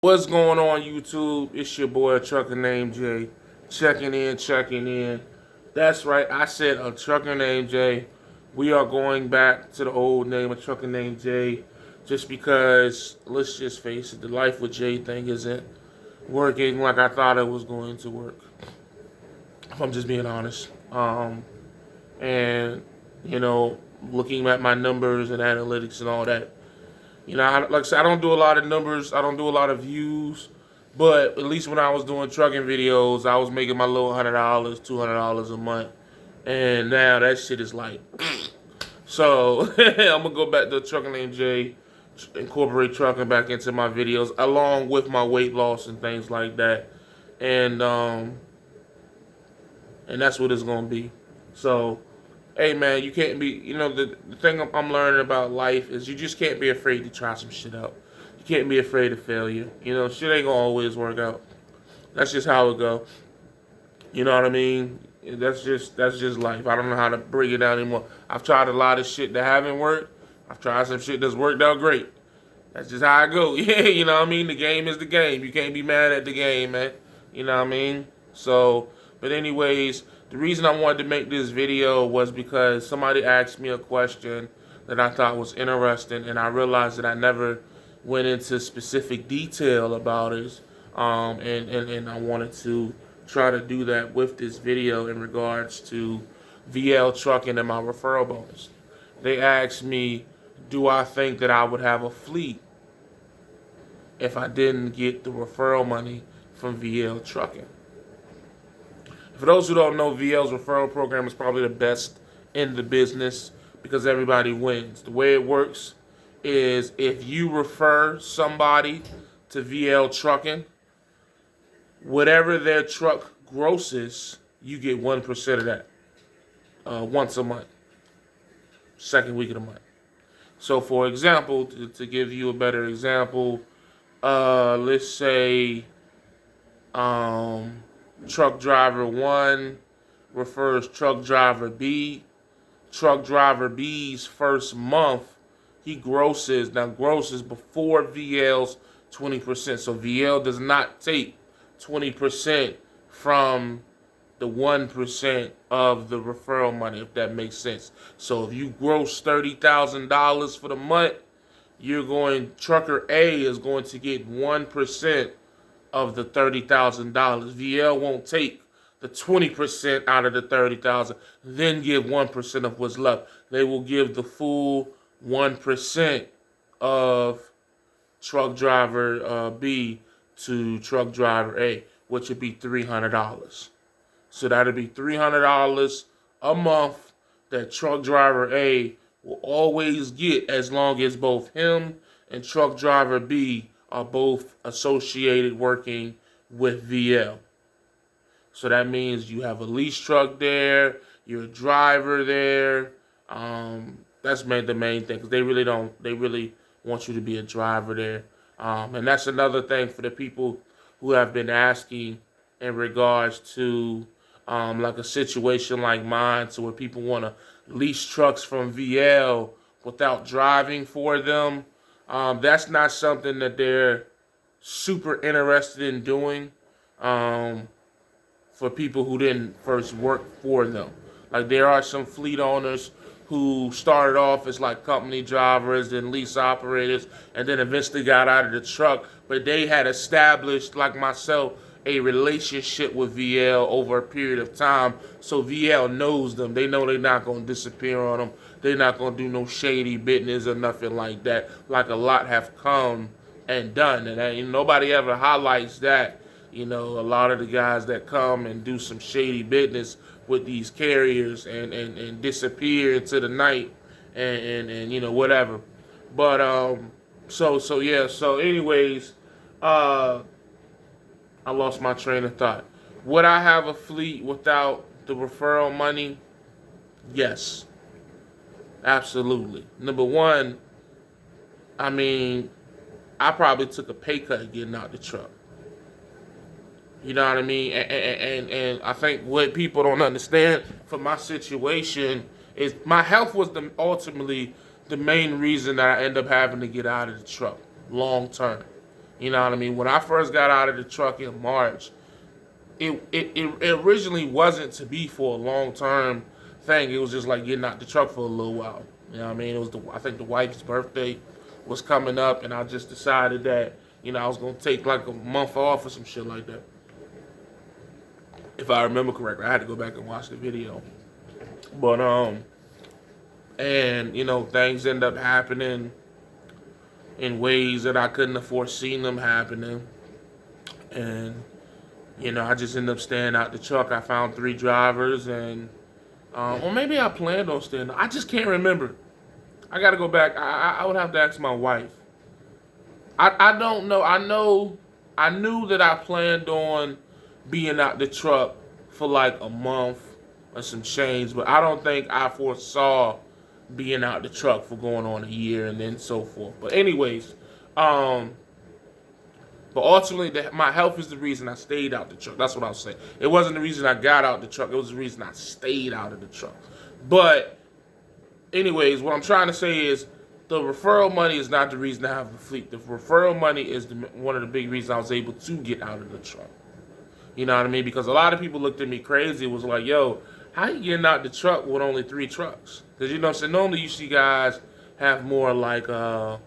What's going on, YouTube? It's your boy, ATruckerNamedJay, checking in. That's right, I said ATruckerNamedJay. We are going back to the old name of ATruckerNamedJay, just because, let's just face it, the Life with Jay thing isn't working like I thought it was going to work, if I'm just being honest. And, you know, looking at my numbers and analytics and all that, like I said, I don't do a lot of numbers. I don't do a lot of views. But at least when I was doing trucking videos, I was making my little $100, $200 a month. And now that shit is like, so I'm gonna go back to Trucking Named Jay, incorporate trucking back into my videos, along with my weight loss and things like that. And and that's what it's gonna be. So, hey man, you can't be, the thing I'm learning about life is you just can't be afraid to try some shit out. You can't be afraid of failure. Shit ain't gonna always work out. That's just how it go. You know what I mean? That's just life. I don't know how to break it down anymore. I've tried a lot of shit that haven't worked. I've tried some shit that's worked out great. That's just how I go. Yeah, you know what I mean? The game is the game. You can't be mad at the game, man. You know what I mean? So, but anyways, the reason I wanted to make this video was because somebody asked me a question that I thought was interesting, and I realized that I never went into specific detail about it. And I wanted to try to do that with this video in regards to VL trucking and my referral bonus. They asked me, do I think that I would have a fleet if I didn't get the referral money from VL trucking? For those who don't know, VL's referral program is probably the best in the business because everybody wins. The way it works is if you refer somebody to VL trucking, whatever their truck grosses, you get 1% of that once a month, second week of the month. So, for example, to give you a better example, let's say truck driver 1 refers truck driver B. Truck driver B's first month, he grosses before VL's 20%. So VL does not take 20% from the 1% of the referral money, if that makes sense. So if you gross $30,000 for the month, trucker A is going to get 1% of the $30,000. VL won't take the 20% out of the $30,000, then give 1% of what's left. They will give the full 1% of truck driver B to truck driver A, which would be $300. So that'll be $300 a month that truck driver A will always get, as long as both him and truck driver B are both associated working with VL. So that means you have a lease truck there, you're a driver there. That's the main thing, because they really want you to be a driver there. And that's another thing for the people who have been asking in regards to like a situation like mine, to where people want to lease trucks from VL without driving for them. That's not something that they're super interested in doing for people who didn't first work for them. Like, there are some fleet owners who started off as like company drivers and lease operators, and then eventually got out of the truck, but they had established, like myself, a relationship with VL over a period of time, so VL knows them. They know they're not going to disappear on them. They're not going to do no shady business or nothing like that, like a lot have come and done. And nobody ever highlights that. A lot of the guys that come and do some shady business with these carriers and disappear into the night and whatever. But so anyways, I lost my train of thought. Would I have a fleet without the referral money? Yes. Absolutely. Number one, I probably took a pay cut getting out the truck. You know what I mean? And I think what people don't understand for my situation is my health was ultimately the main reason that I end up having to get out of the truck long term. You know what I mean? When I first got out of the truck in March, it originally wasn't to be for a long term thing. It was just like getting out the truck for a little while. You know what I mean? It was I think the wife's birthday was coming up, and I just decided that I was gonna take like a month off or some shit like that. If I remember correctly, I had to go back and watch the video. But and things end up happening in ways that I couldn't have foreseen them happening, and I just ended up staying out the truck. I found 3 drivers, and or maybe I planned on staying. I just can't remember. I got to go back. I would have to ask my wife. I don't know. I knew that I planned on being out the truck for like a month or some change, but I don't think I foresaw being out the truck for going on a year and then so forth. But anyways, but ultimately my health is the reason I stayed out the truck. That's what I was saying. It wasn't the reason I got out the truck. It was the reason I stayed out of the truck. But anyways, what I'm trying to say is the referral money is not the reason I have the fleet. The referral money is one of the big reasons I was able to get out of the truck. You know what I mean? Because a lot of people looked at me crazy. It was like, yo, how you getting out the truck with only 3 trucks? Because, what I'm saying, normally you see guys have more like, 4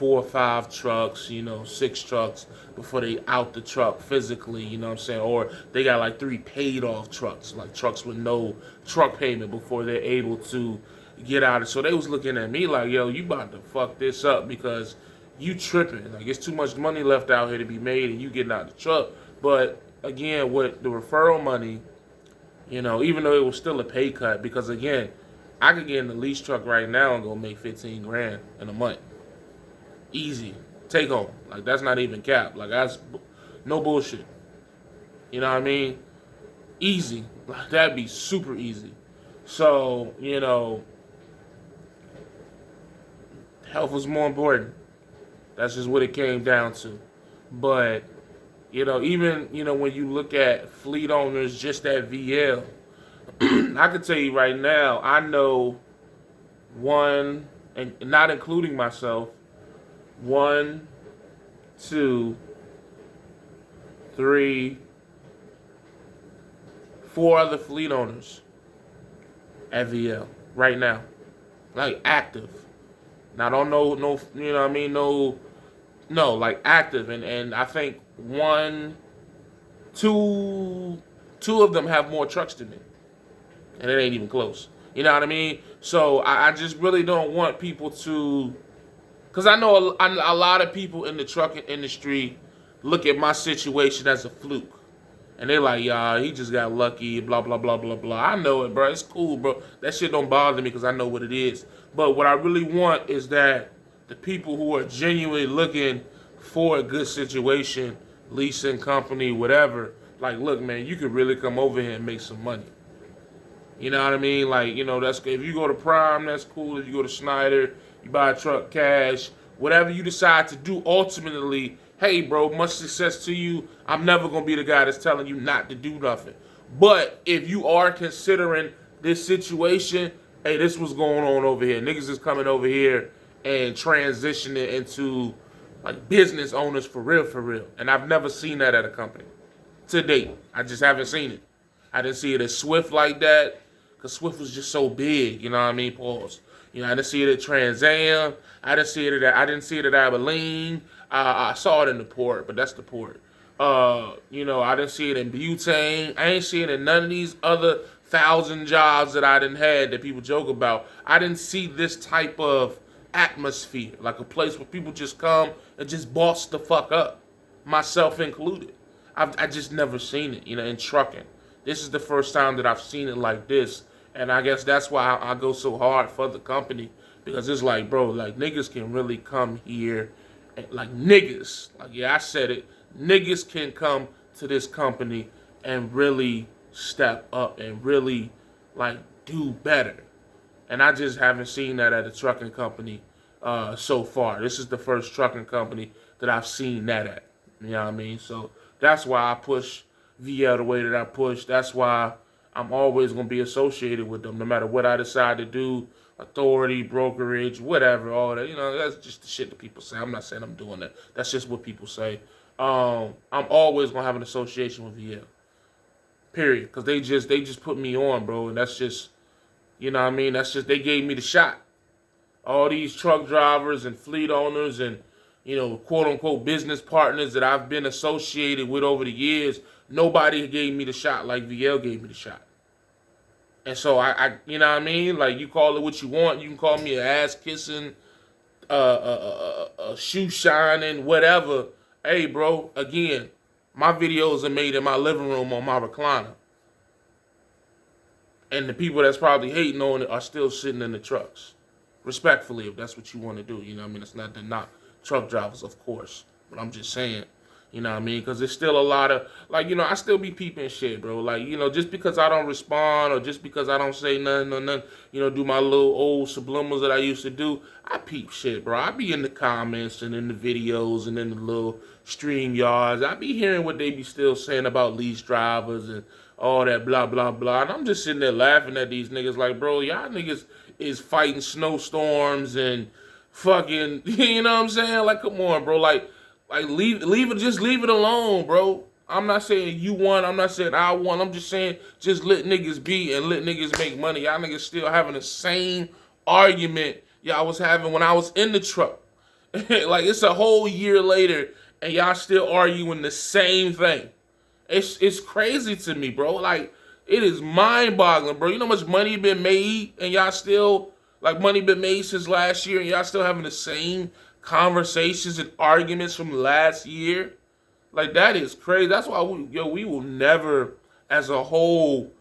or 5 trucks, 6 trucks before they out the truck physically, you know what I'm saying? Or they got like 3 paid off trucks, like trucks with no truck payment before they're able to get out of it. So they was looking at me like, yo, you about to fuck this up because you tripping. Like, it's too much money left out here to be made and you getting out the truck. But again, with the referral money, even though it was still a pay cut, because again, I could get in the lease truck right now and go make 15 grand in a month. Easy. Take home. Like, that's not even cap. Like, that's no bullshit. You know what I mean? Easy. Like, that'd be super easy. So, health was more important. That's just what it came down to. But, even, when you look at fleet owners just at VL, I can tell you right now, I know one, and not including myself, 1, 2, 3, 4 other fleet owners at VL right now, like active. Now, I don't know, no, you know what I mean, no, like active, and I think 1, 2 of them have more trucks than me, and it ain't even close. You know what I mean? So I just really don't want people to. Because I know a lot of people in the trucking industry look at my situation as a fluke. And they're like, yeah, he just got lucky, blah, blah, blah, blah, blah. I know it, bro. It's cool, bro. That shit don't bother me because I know what it is. But what I really want is that the people who are genuinely looking for a good situation, leasing company, whatever, like, look, man, you could really come over here and make some money. You know what I mean? Like, that's if you go to Prime, that's cool. If you go to Schneider, you buy a truck cash, whatever you decide to do, ultimately, hey, bro, much success to you. I'm never going to be the guy that's telling you not to do nothing. But if you are considering this situation, hey, this was going on over here. Niggas is coming over here and transitioning into, like, business owners for real, for real. And I've never seen that at a company to date. I just haven't seen it. I didn't see it as Swift like that because Swift was just so big, you know what I mean? Pause. I didn't see it at Trans Am. I didn't see it at Abilene. I saw it in the port, but that's the port. I didn't see it in Butane. I ain't seeing it in none of these other 1,000 jobs that I didn't had that people joke about. I didn't see this type of atmosphere, like a place where people just come and just boss the fuck up, myself included. I just never seen it, in trucking. This is the first time that I've seen it like this. And I guess that's why I go so hard for the company, because it's like, bro, like, niggas can really come here, and, like, niggas, like, yeah, I said it, niggas can come to this company and really step up and really, like, do better. And I just haven't seen that at a trucking company so far. This is the first trucking company that I've seen that at. You know what I mean? So that's why I push VL the way that I push. That's why I'm always going to be associated with them, no matter what I decide to do authority, brokerage, whatever, all that. You know, that's just the shit that people say. I'm not saying I'm doing that. That's just what people say. I'm always gonna have an association with VL. Period. Because they just put me on, bro, and that's just, you know what I mean? That's just, they gave me the shot. All these truck drivers and fleet owners and, you know, quote unquote business partners that I've been associated with over the years, nobody gave me the shot like VL gave me the shot. And so I you know what I mean? Like, you call it what you want. You can call me an ass kissing, a shoe shining, whatever. Hey, bro, again, my videos are made in my living room on my recliner. And the people that's probably hating on it are still sitting in the trucks. Respectfully, if that's what you want to do. You know what I mean? It's not to knock truck drivers, of course. But I'm just saying, you know what I mean? Because there's still a lot of, like, you know, I still be peeping shit, bro. Like, you know, just because I don't respond or just because I don't say nothing or nothing, you know, do my little old subliminals that I used to do, I peep shit, bro. I be in the comments and in the videos and in the little stream yards. I be hearing what they be still saying about lease drivers and all that blah, blah, blah. And I'm just sitting there laughing at these niggas like, bro, y'all niggas is fighting snowstorms and fucking, you know what I'm saying? Like, come on, bro. Like leave it, just leave it alone, bro. I'm not saying you won. I'm not saying I won. I'm just saying just let niggas be and let niggas make money. Y'all niggas still having the same argument y'all was having when I was in the truck. Like, it's a whole year later and y'all still arguing the same thing. It's crazy to me, bro. Like, it is mind-boggling, bro. You know how much money been made and y'all still, like, money been made since last year and y'all still having the same conversations and arguments from last year? Like, that is crazy. That's why we will never, as a whole,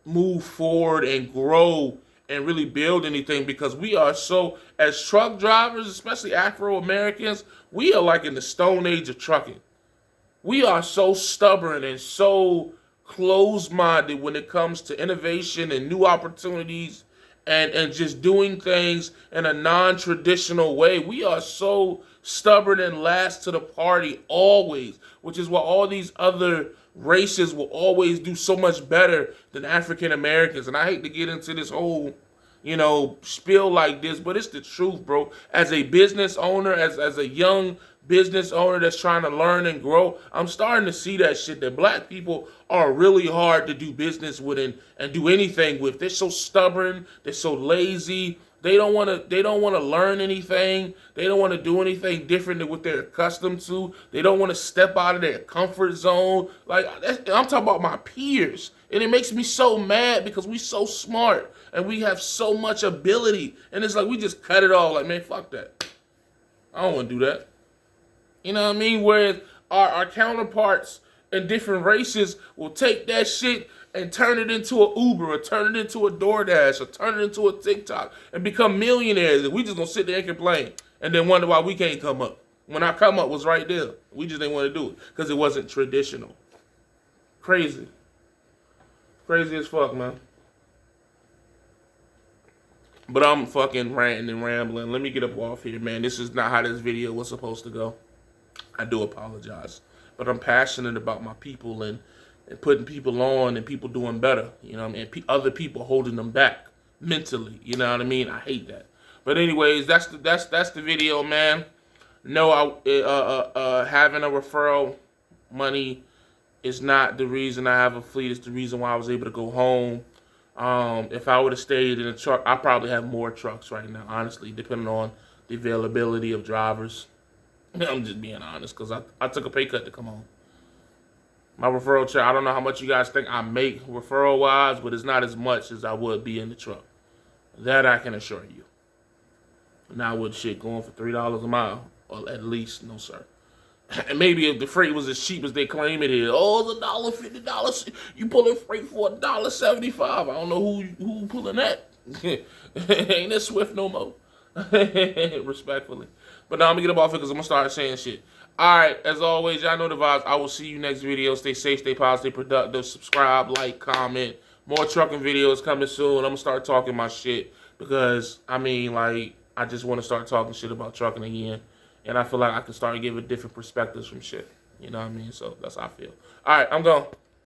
move forward and grow and really build anything, because we are so, as truck drivers, especially Afro-Americans, we are like in the stone age of trucking. We are so stubborn and so closed-minded when it comes to innovation and new opportunities and just doing things in a non-traditional way. We are so stubborn and last to the party always, which is why all these other races will always do so much better than African Americans. And I hate to get into this whole, you know, spiel like this, but it's the truth, bro. As a business owner, as a young business owner that's trying to learn and grow, I'm starting to see that shit, that black people are really hard to do business with and do anything with. They're so stubborn, they're so lazy. They don't want to learn anything. They don't want to do anything different than what they're accustomed to. They don't want to step out of their comfort zone. Like, I'm talking about my peers. And it makes me so mad because we so smart and we have so much ability. And it's like we just cut it off. Like, man, fuck that. I don't want to do that. You know what I mean? Whereas our counterparts in different races will take that shit and turn it into an Uber or turn it into a DoorDash or turn it into a TikTok and become millionaires. And we just gonna sit there and complain and then wonder why we can't come up. When our come up was right there. We just didn't want to do it because it wasn't traditional. Crazy. Crazy as fuck, man. But I'm fucking ranting and rambling. Let me get up off here, man. This is not how this video was supposed to go. I do apologize. But I'm passionate about my people and putting people on and people doing better. You know what I mean? And other people holding them back mentally. You know what I mean? I hate that. But anyways, that's the video, man. No, having a referral money is not the reason I have a fleet. It's the reason why I was able to go home. If I would have stayed in a truck, I probably have more trucks right now, honestly, depending on the availability of drivers. I'm just being honest, because I took a pay cut to come home. My referral check, I don't know how much you guys think I make referral-wise, but it's not as much as I would be in the truck. That I can assure you. Now with shit going for $3 a mile, or at least, no sir. And maybe if the freight was as cheap as they claim it is, oh, it's $1.50. You pulling freight for $1.75. I don't know who pulling that. Ain't that Swift no more. Respectfully. But now I'm gonna get up off it because I'm gonna start saying shit. Alright, as always, y'all know the vibes. I will see you next video. Stay safe, stay positive, stay productive. Subscribe, like, comment. More trucking videos coming soon. I'm gonna start talking my shit because, I mean, like, I just want to start talking shit about trucking again. And I feel like I can start giving different perspectives from shit. You know what I mean? So that's how I feel. Alright, I'm gone.